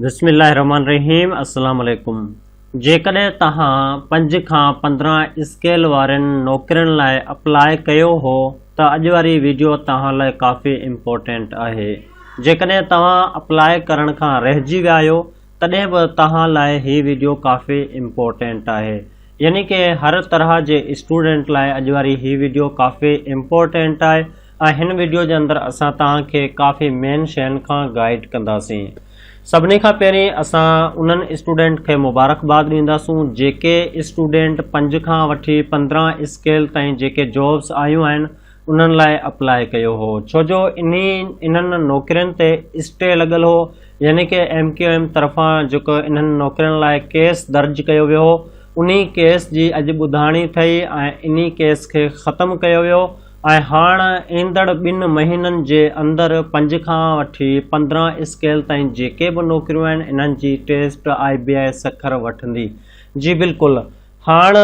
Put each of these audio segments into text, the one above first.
बिस्मिल्लाहिर्रहमानिर्रहीम अस्सलाम वालेकुम। जेकॾहिं तव्हां 5 खां 15 स्केल वारनि नौकरियुनि लाइ अप्लाई कयो हो त अॼु वारी वीडियो तव्हां लाइ काफ़ी इम्पोर्टेंट आहे। जेकॾहिं तव्हां अप्लाई करण खां रहिजी विया आहियो तॾहिं बि तव्हां लाइ हीअ वीडियो काफ़ी इम्पोर्टेंट आहे। यानी कि हर तरह जे स्टूडेंट लाइ अॼु वारी हीअ वीडियो काफ़ी इम्पोर्टेंट आहे ऐं हिन वीडियो जे अंदरि असां तव्हांखे काफ़ी मेन शयुनि खां गाइड कंदासीं। सभिनी खां पहिरीं असां उन्हनि स्टूडेंट खे मुबारकबाद ॾींदासूं जेके स्टूडेंट 5 खां वठी 15 स्केल ताईं जेके जॉब्स आयूं आहिनि उन्हनि लाइ अप्लाई कयो हो, छो जो इन्हनि नौकरियुनि ते स्टे लॻल हो। यानी कि MQM तरफ़ां जेको इन्हनि नौकरियुनि लाइ केस दर्ज कयो वियो हो, उन्ही केस जी अॼु ॿुधाणी ठही ऐं इन्ही केस खे ख़तमु कयो वियो ऐं हाणे ईंदड़ 2 महीननि जे अंदरि 5 खां वठी 15 स्केल ताईं जेके बि नौकरियूं आहिनि इन्हनि जी टेस्ट IBI सखर वठंदी। जी बिल्कुलु, हाणे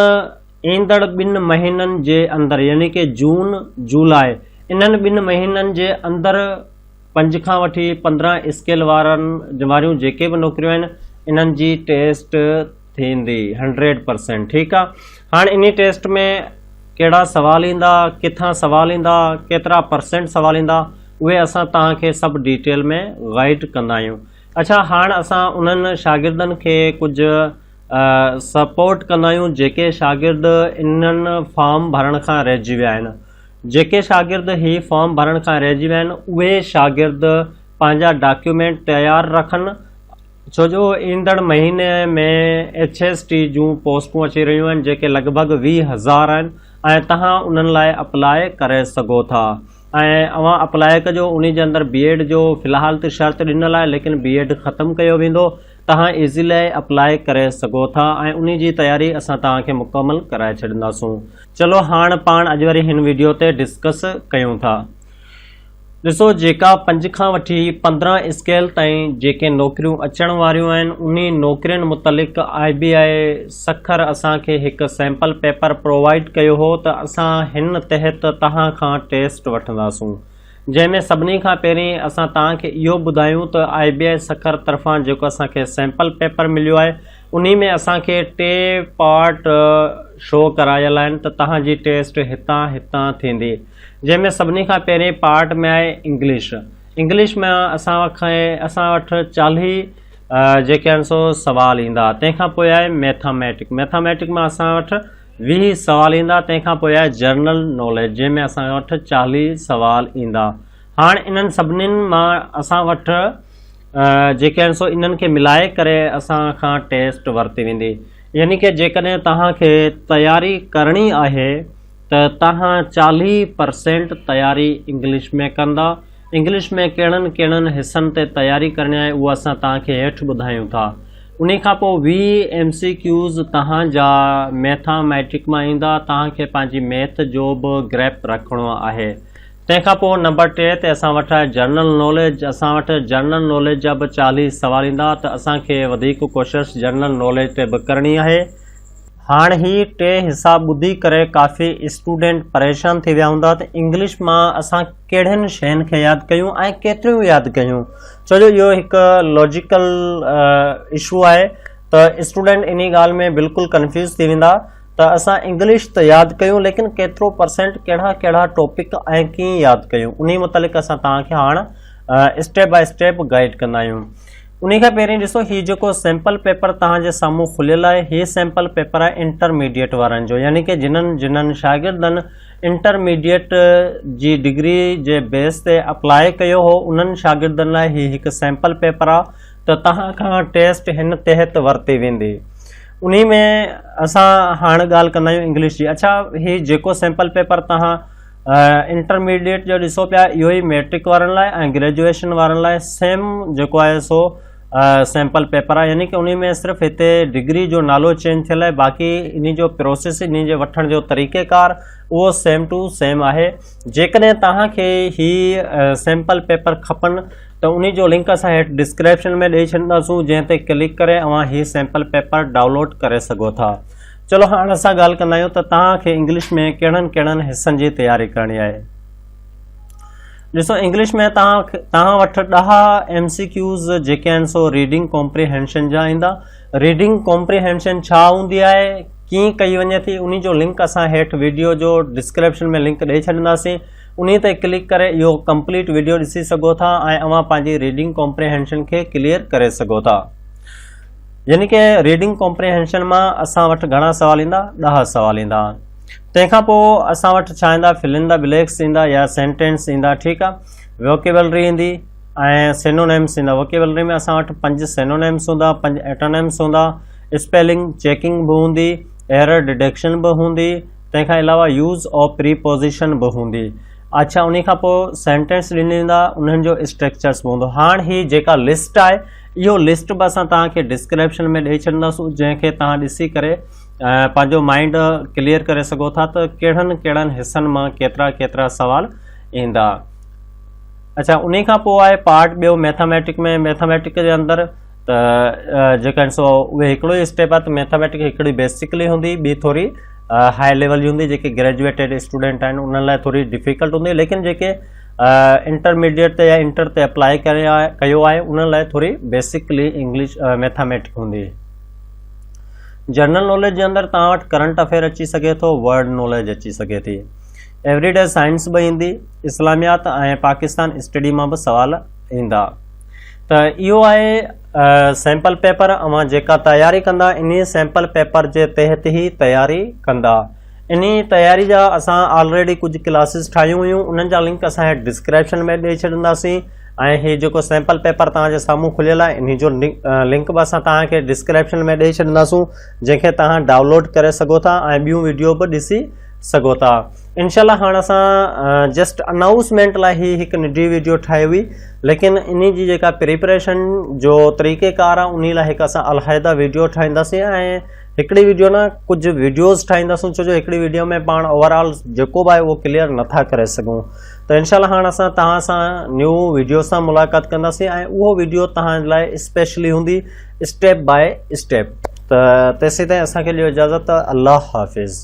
ईंदड़ 2 महीननि जे अंदरि यानी कि जून जुलाई इन्हनि 2 महीननि जे अंदरि 5 खां वठी 15 स्केल वारियूं जेके बि नौकरियूं आहिनि इन्हनि जी टेस्ट थींदी 100%। ठीकु आहे, हाणे इन टेस्ट में कहिड़ा सवाल ईंदा, किथां सवाल ईंदा, केतिरा % सवाल ईंदा, उहे असां तव्हांखे सभु डिटेल में गाइड कंदा आहियूं। अच्छा, हाणे असां उन्हनि शागिर्दनि खे कुझु सपोर्ट कंदा आहियूं जेके शागिर्द इन्हनि फॉर्म भरण खां रहिजी विया आहिनि। जेके शागिर्द ही फॉर्म भरण खां रहिजी विया आहिनि उहे शागिर्द पंहिंजा डॉक्यूमेंट तयारु रखनि, छो जो ईंदड़ महीने में HST जूं पोस्टूं अची रहियूं आहिनि जेके लॻभॻि 20,000 आहिनि ऐं तव्हां उन्हनि लाइ अप्लाई करे सघो था। ऐं अवां अप्लाई कजो, उन जे अंदरि BEd जो फ़िलहाल त शर्त ॾिनल आहे, लेकिन BEd ख़तमु कयो वेंदो, तव्हां इज़ीली अप्लाई करे सघो था ऐं उन जी तयारी असां तव्हांखे मुकमल कराए छॾींदासूं। चलो हाणे पाण अॼु वरी हिन वीडियो ते डिस्कस कयूं था। ॾिसो, जेका 5 खां वठी 15 स्केल ताईं जेके नौकरियूं अचण वारियूं आहिनि उन नौकरियुनि मुतलिक़ IBI सखर असांखे हिकु सैंपल पेपर प्रोवाइड कयो हो त असां हिन तहत तव्हां खां टेस्ट वठंदासूं, जंहिंमें सभिनी खां पहिरीं असां तव्हांखे इहो ॿुधायूं त IBI सखर तरफ़ां जेको असांखे सैंपल पेपर मिलियो आहे उन में असांखे 3 पार्ट शो करायल आहिनि त तव्हांजी टेस्ट हितां थींदी, जंहिंमें सभिनी खां पहिरीं पार्ट में आहे इंग्लिश में असां वटि 40 जेके आहिनि सो सवाल ईंदा। तंहिंखां पोइ आहे मैथमेटिक में असां वटि 20 सवाल ईंदा। तंहिंखां पोइ आहे जनरल नॉलेज जंहिंमें असां वटि 40 सवाल ईंदा। हाणे इन्हनि सभिनीनि मां असां वटि जेके आहिनि सो इन्हनि खे मिलाए करे असां खां टेस्ट वरिती वेंदी। यानी कि जेकॾहिं तव्हांखे तयारी करणी आहे त तव्हां 40% तयारी इंग्लिश में कंदा। इंग्लिश में कहिड़नि हिसनि ते तयारी करणी आहे उहा असां तव्हांखे हेठि ॿुधायूं था। उन खां पोइ 20 MCQs तव्हांजा मैथमेटिक मां ईंदा, तव्हांखे पंहिंजी मैथ जो बि ग्रेप रखिणो आहे। तंहिंखां पोइ नंबर 3 ते असां वटि आहे जनरल नॉलेज। असां वटि जनरल नॉलेज जा बि 40 सवाल ईंदा त असांखे वधीक कोशिशि जनरल नॉलेज ते बि करणी आहे। हाणे ही 3 हिसा ॿुधी करे काफ़ी स्टूडेंट परेशान थी विया हूंदा त इंग्लिश मां असां कहिड़ियुनि शयुनि खे यादि कयूं ऐं केतिरियूं यादि कयूं, छो जो इहो हिकु लॉजिकल इशू आहे त स्टूडेंट इन ॻाल्हि में बिल्कुलु कंफ्यूज़ थी वेंदा त असां इंग्लिश त यादि कयूं लेकिन केतिरो % कहिड़ा टॉपिक ऐं कीअं यादि कयूं, उन मुतलिक़ असां तव्हांखे हाणे स्टेप बाय स्टेप गाइड कंदा आहियूं। उन खां पहिरीं ॾिसो, हीउ जेको सैंपल पेपर तव्हांजे साम्हूं खुलियल आहे हीउ सैंपल पेपर आहे इंटरमीडिएट वारनि जो, यानी कि जिन्हनि शागिर्दनि इंटरमीडिएट जी डिग्री जे बेस ते अप्लाई कयो हो उन्हनि शागिर्दनि लाइ हीउ हिकु सैंपल पेपर आहे त तव्हां खां टेस्ट हिन तहत वरिती वेंदी। उन में असां हाणे ॻाल्हि कंदा आहियूं इंग्लिश जी। अच्छा, हीउ जेको सैंपल पेपर तव्हां इंटरमीडिएट जो ॾिसो पिया इहो ई मैट्रिक वारनि लाइ ऐं ग्रेजुएशन वारनि लाइ सेम जेको आहे सो सैंपल पेपर आहे, यानी कि उन में सिर्फ़ु हिते डिग्री जो नालो चेंज थियल आहे, बाक़ी इन जो प्रोसेस इन जे वठण जो तरीक़ेकार उहो सेम टू सेम आहे। जेकॾहिं तव्हांखे ही सैंपल पेपर खपनि त उन जो लिंक असां हेठि डिस्क्रिप्शन में ॾेई छॾींदासूं, जंहिं ते क्लिक करे अवां ही सैंपल पेपर डाउनलोड करे सघो था। चलो हाणे असां ॻाल्हि कंदा आहियूं त तव्हांखे इंग्लिश में कहिड़नि हिसनि जी तयारी करणी आहे। ॾिसो इंग्लिश में तव्हां वटि 10 MCQs जेके आहिनि सो रीडिंग कॉम्प्रिहेंशन जा ईंदा। रीडिंग कॉम्प्रिहेंशन छा हूंदी आहे, कीअं कई वञे थी, उन जो लिंक असां हेठि वीडियो जो डिस्क्रिप्शन में लिंक ॾेई छॾींदासीं। उन ते क्लिक करे इहो कंप्लीट वीडियो ॾिसी सघो था ऐं अव्हां पंहिंजी रीडिंग कॉम्प्रिहेंशन खे क्लियर करे सघो था। यानी कि रीडिंग कॉम्प्रिहेंशन मां असां वटि घणा सवाल ईंदा, 10 सवाल ईंदा। तंहिंखां पोइ असां वटि छा ईंदा, फिल इन द ब्लैक्स ईंदा या सेंटेंस ईंदा, ठीकु आहे। वोकेबलरी ईंदी ऐं सिनोनिम्स ईंदा। वोकेबलरी में असां वटि 5 सिनोनिम्स हूंदा, 5 एटोनिम्स हूंदा, स्पेलिंग चेकिंग बि हूंदी, एरर डिटेक्शन बि हूंदी, तंहिंखां अलावा यूज़ ऑफ प्रीपोजिशन बि हूंदी। अच्छा, उन खां पोइ सेंटेंस ॾींदा, उन्हनि जो स्ट्रक्चर्स बि हूंदो। हाणे ही जेका लिस्ट आहे, इहो लिस्ट बि असां तव्हांखे डिस्क्रिप्शन में ॾेई छॾींदासीं, जंहिंखे तव्हां ॾिसी करे पंहिंजो माइंड क्लियर करे सघो था त कहिड़नि हिस्सनि मां केतिरा सवाल ईंदा। अच्छा, उन खां पोइ आहे पार्ट ॿियो मैथमेटिक में। मैथमेटिक जे अंदरि त जेका आहिनि सो उहे हिकिड़ो ई स्टेप आहे। त मैथमेटिक हिकिड़ी बेसिकली हूंदी, ॿी थोरी हाई लेवल जी हूंदी। जेके ग्रेजुएटेड स्टूडेंट आहिनि उन्हनि लाइ थोरी डिफ़िकल्ट हूंदी, लेकिन जेके इंटरमीडिएट ते या इंटर ते अप्लाई कयो आहे उन्हनि लाइ थोरी बेसिकली इंग्लिश मैथमेटिक हूंदी। जनरल नॉलेज जे अंदरि तव्हां वटि करंट अफेयर अची सघे थो, वर्ड नॉलेज अची सघे थी, एवरीडे साइंस बि ईंदी, इस्लामियात ऐं पाकिस्तान स्टडी मां बि सवाल ईंदा। त इहो आहे सैम्पल पेपर। अवां जेका तयारी कंदा, इन सैम्पल पेपर जे तहत ई तयारी कंदा। इन तयारी जा असां ऑलरेडी कुझु क्लासिस ठाहियूं हुयूं, उन्हनि जा लिंक असां डिस्क्रिप्शन में ॾेई छॾींदासीं। ऐं हीउ जेको सैम्पल पेपर तव्हांजे साम्हूं खुलियल आहे, इन जो लिंक बि असां तव्हांखे डिस्क्रिप्शन में ॾेई छॾींदासीं, जंहिंखे तव्हां डाउनलोड करे सघो था ऐं ॿियूं वीडियो बि ॾिसी सघो था। इनशाला हाणे असां जस्ट अनाउंसमेंट लाइ ही हिकु निजी वीडियो ठाही हुई, लेकिन इन जी जेका प्रिपरेशन जो तरीक़ेकार आहे उन लाइ हिकु असां अलहदा वीडियो ठाहींदासीं ऐं हिकिड़ी वीडियो न कुझु वीडियोज़ ठाहींदासीं, छो जो हिकिड़ी वीडियो में पाण ओवरऑल जेको बि आहे उहो क्लियर नथा करे सघूं। त इनशाला हाणे असां तव्हां सां न्यू वीडियो सां मुलाक़ात कंदासीं ऐं उहो वीडियो तव्हां लाइ स्पेशली हूंदी, स्टेप बाय स्टेप। त तेसीं ताईं असांखे ॾियो इजाज़त। अल्लाह हाफ़िज़।